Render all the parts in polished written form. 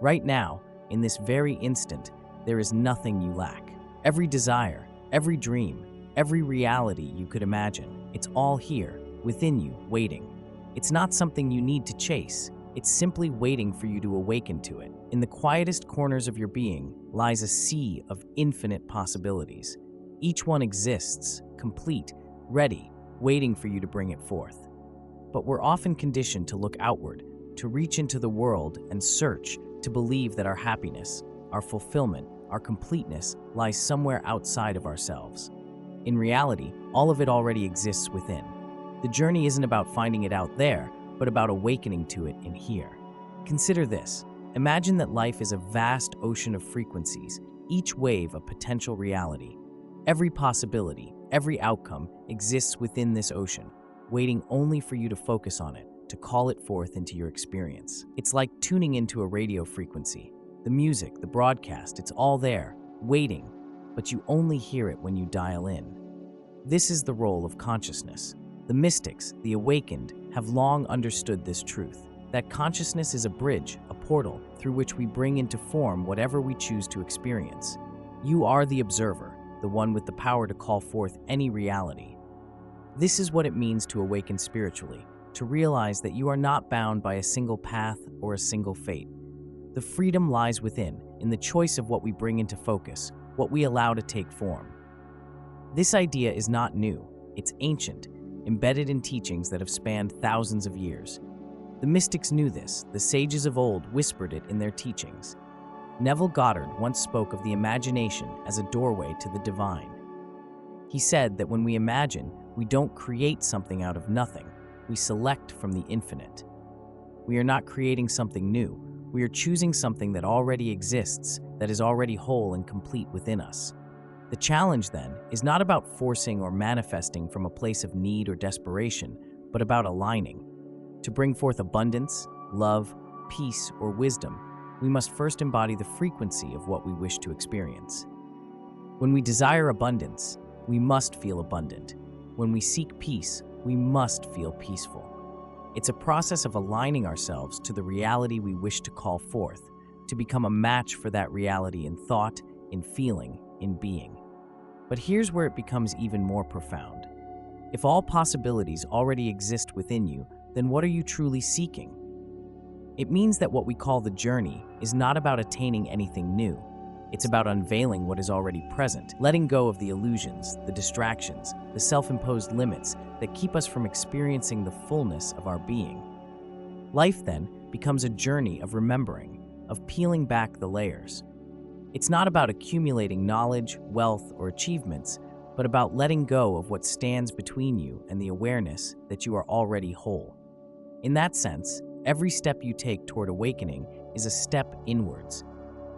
Right now, in this very instant, there is nothing you lack. Every desire, every dream, every reality you could imagine, it's all here, within you, waiting. It's not something you need to chase. It's simply waiting for you to awaken to it. In the quietest corners of your being lies a sea of infinite possibilities. Each one exists, complete, ready, waiting for you to bring it forth. But we're often conditioned to look outward, to reach into the world and search, to believe that our happiness, our fulfillment, our completeness lies somewhere outside of ourselves. In reality, all of it already exists within. The journey isn't about finding it out there, but about awakening to it in here. Consider this. Imagine that life is a vast ocean of frequencies, each wave a potential reality. Every possibility, every outcome exists within this ocean, waiting only for you to focus on it, to call it forth into your experience. It's like tuning into a radio frequency. The music, the broadcast, it's all there, waiting, but you only hear it when you dial in. This is the role of consciousness. The mystics, the awakened, have long understood this truth, that consciousness is a bridge, a portal, through which we bring into form whatever we choose to experience. You are the observer, the one with the power to call forth any reality. This is what it means to awaken spiritually, to realize that you are not bound by a single path or a single fate. The freedom lies within, in the choice of what we bring into focus, what we allow to take form. This idea is not new, it's ancient, embedded in teachings that have spanned thousands of years. The mystics knew this, the sages of old whispered it in their teachings. Neville Goddard once spoke of the imagination as a doorway to the divine. He said that when we imagine, we don't create something out of nothing, we select from the infinite. We are not creating something new, we are choosing something that already exists, that is already whole and complete within us. The challenge, then, is not about forcing or manifesting from a place of need or desperation, but about aligning. To bring forth abundance, love, peace, or wisdom, we must first embody the frequency of what we wish to experience. When we desire abundance, we must feel abundant. When we seek peace, we must feel peaceful. It's a process of aligning ourselves to the reality we wish to call forth, to become a match for that reality in thought, in feeling, in being. But here's where it becomes even more profound. If all possibilities already exist within you, then what are you truly seeking? It means that what we call the journey is not about attaining anything new. It's about unveiling what is already present, letting go of the illusions, the distractions, the self-imposed limits that keep us from experiencing the fullness of our being. Life, then, becomes a journey of remembering, of peeling back the layers. It's not about accumulating knowledge, wealth, or achievements, but about letting go of what stands between you and the awareness that you are already whole. In that sense, every step you take toward awakening is a step inwards.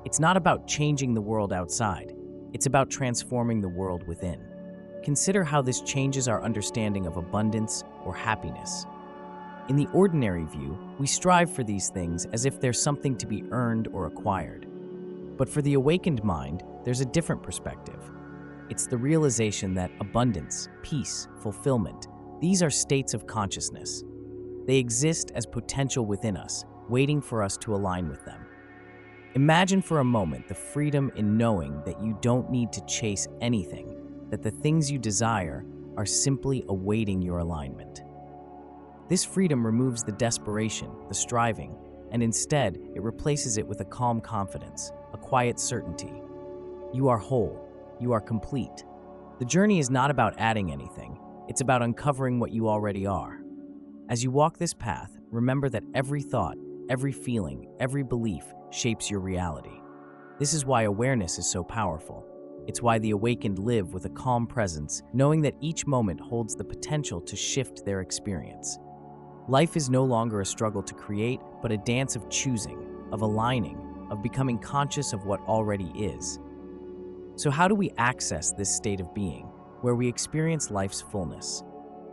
It's not about changing the world outside. It's about transforming the world within. Consider how this changes our understanding of abundance or happiness. In the ordinary view, we strive for these things as if they're something to be earned or acquired. But for the awakened mind, there's a different perspective. It's the realization that abundance, peace, fulfillment, these are states of consciousness. They exist as potential within us, waiting for us to align with them. Imagine for a moment the freedom in knowing that you don't need to chase anything, that the things you desire are simply awaiting your alignment. This freedom removes the desperation, the striving, and instead it replaces it with a calm confidence, a quiet certainty. You are whole. You are complete. The journey is not about adding anything. It's about uncovering what you already are. As you walk this path, remember that every thought, every feeling, every belief shapes your reality. This is why awareness is so powerful. It's why the awakened live with a calm presence, knowing that each moment holds the potential to shift their experience. Life is no longer a struggle to create, but a dance of choosing, of aligning, of becoming conscious of what already is. So how do we access this state of being, where we experience life's fullness?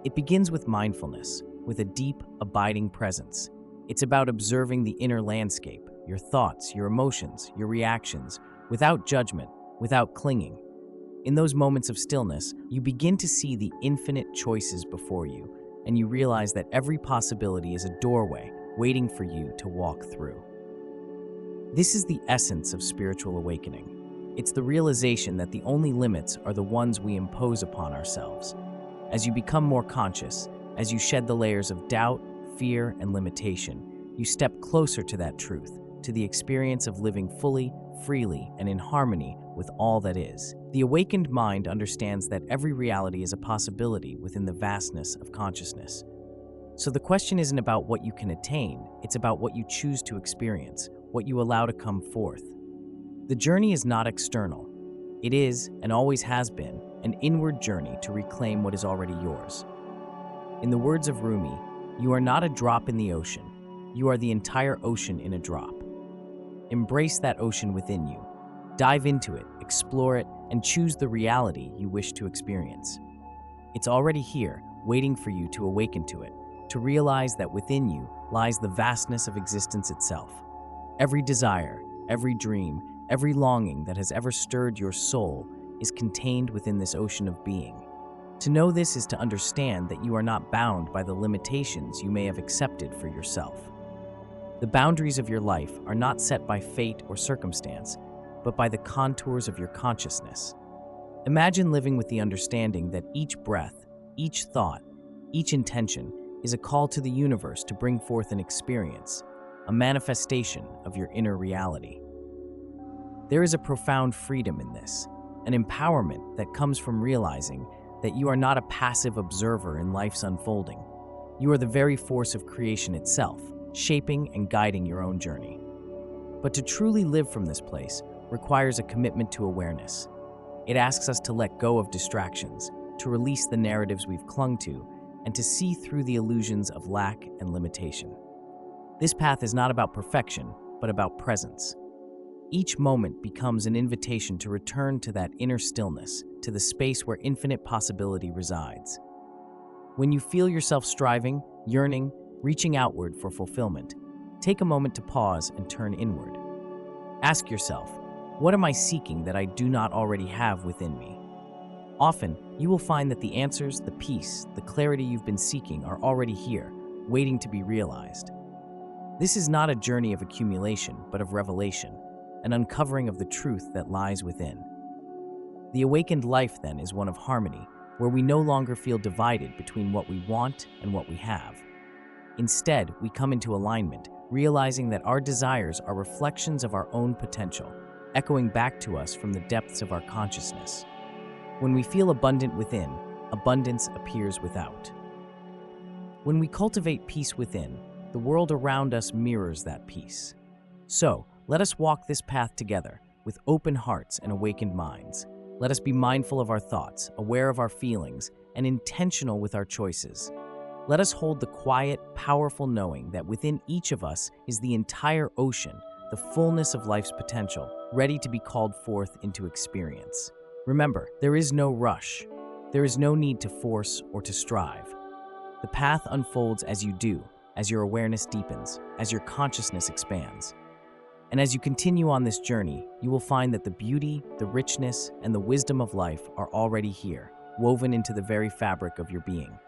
It begins with mindfulness, with a deep, abiding presence. It's about observing the inner landscape, your thoughts, your emotions, your reactions, without judgment, without clinging. In those moments of stillness, you begin to see the infinite choices before you, and you realize that every possibility is a doorway waiting for you to walk through. This is the essence of spiritual awakening. It's the realization that the only limits are the ones we impose upon ourselves. As you become more conscious, as you shed the layers of doubt, fear, and limitation, you step closer to that truth, to the experience of living fully, freely, and in harmony with all that is. The awakened mind understands that every reality is a possibility within the vastness of consciousness. So the question isn't about what you can attain, it's about what you choose to experience, what you allow to come forth. The journey is not external. It is, and always has been, an inward journey to reclaim what is already yours. In the words of Rumi, you are not a drop in the ocean, you are the entire ocean in a drop. Embrace that ocean within you. Dive into it, explore it, and choose the reality you wish to experience. It's already here, waiting for you to awaken to it, to realize that within you lies the vastness of existence itself. Every desire, every dream, every longing that has ever stirred your soul is contained within this ocean of being. To know this is to understand that you are not bound by the limitations you may have accepted for yourself. The boundaries of your life are not set by fate or circumstance, but by the contours of your consciousness. Imagine living with the understanding that each breath, each thought, each intention is a call to the universe to bring forth an experience, a manifestation of your inner reality. There is a profound freedom in this, an empowerment that comes from realizing that you are not a passive observer in life's unfolding. You are the very force of creation itself, shaping and guiding your own journey. But to truly live from this place requires a commitment to awareness. It asks us to let go of distractions, to release the narratives we've clung to, and to see through the illusions of lack and limitation. This path is not about perfection, but about presence. Each moment becomes an invitation to return to that inner stillness, to the space where infinite possibility resides. When you feel yourself striving, yearning, reaching outward for fulfillment, take a moment to pause and turn inward. Ask yourself, what am I seeking that I do not already have within me? Often, you will find that the answers, the peace, the clarity you've been seeking are already here, waiting to be realized. This is not a journey of accumulation, but of revelation, an uncovering of the truth that lies within. The awakened life, then, is one of harmony, where we no longer feel divided between what we want and what we have. Instead, we come into alignment, realizing that our desires are reflections of our own potential, echoing back to us from the depths of our consciousness. When we feel abundant within, abundance appears without. When we cultivate peace within, the world around us mirrors that peace. So, let us walk this path together, with open hearts and awakened minds. Let us be mindful of our thoughts, aware of our feelings, and intentional with our choices. Let us hold the quiet, powerful knowing that within each of us is the entire ocean, the fullness of life's potential, ready to be called forth into experience. Remember, there is no rush. There is no need to force or to strive. The path unfolds as you do, as your awareness deepens, as your consciousness expands. And as you continue on this journey, you will find that the beauty, the richness, and the wisdom of life are already here, woven into the very fabric of your being.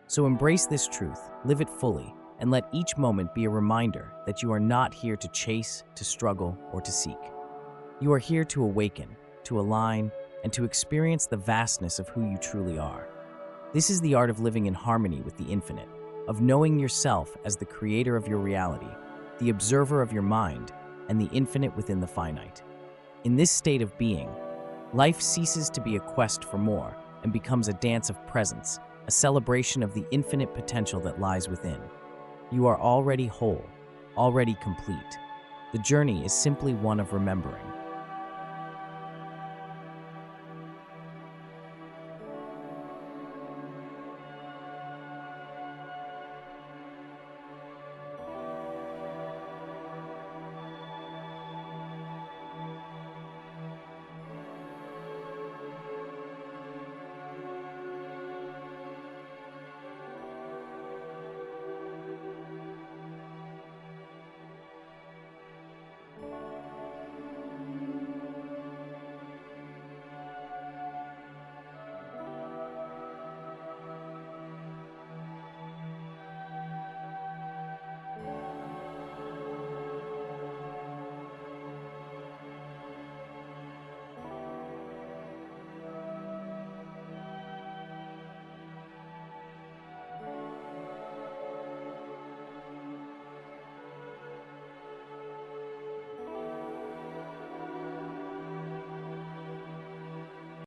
So embrace this truth, live it fully, and let each moment be a reminder that you are not here to chase, to struggle, or to seek. You are here to awaken, to align, and to experience the vastness of who you truly are. This is the art of living in harmony with the infinite, of knowing yourself as the creator of your reality, the observer of your mind, and the infinite within the finite. In this state of being, life ceases to be a quest for more and becomes a dance of presence, a celebration of the infinite potential that lies within. You are already whole, already complete. The journey is simply one of remembering.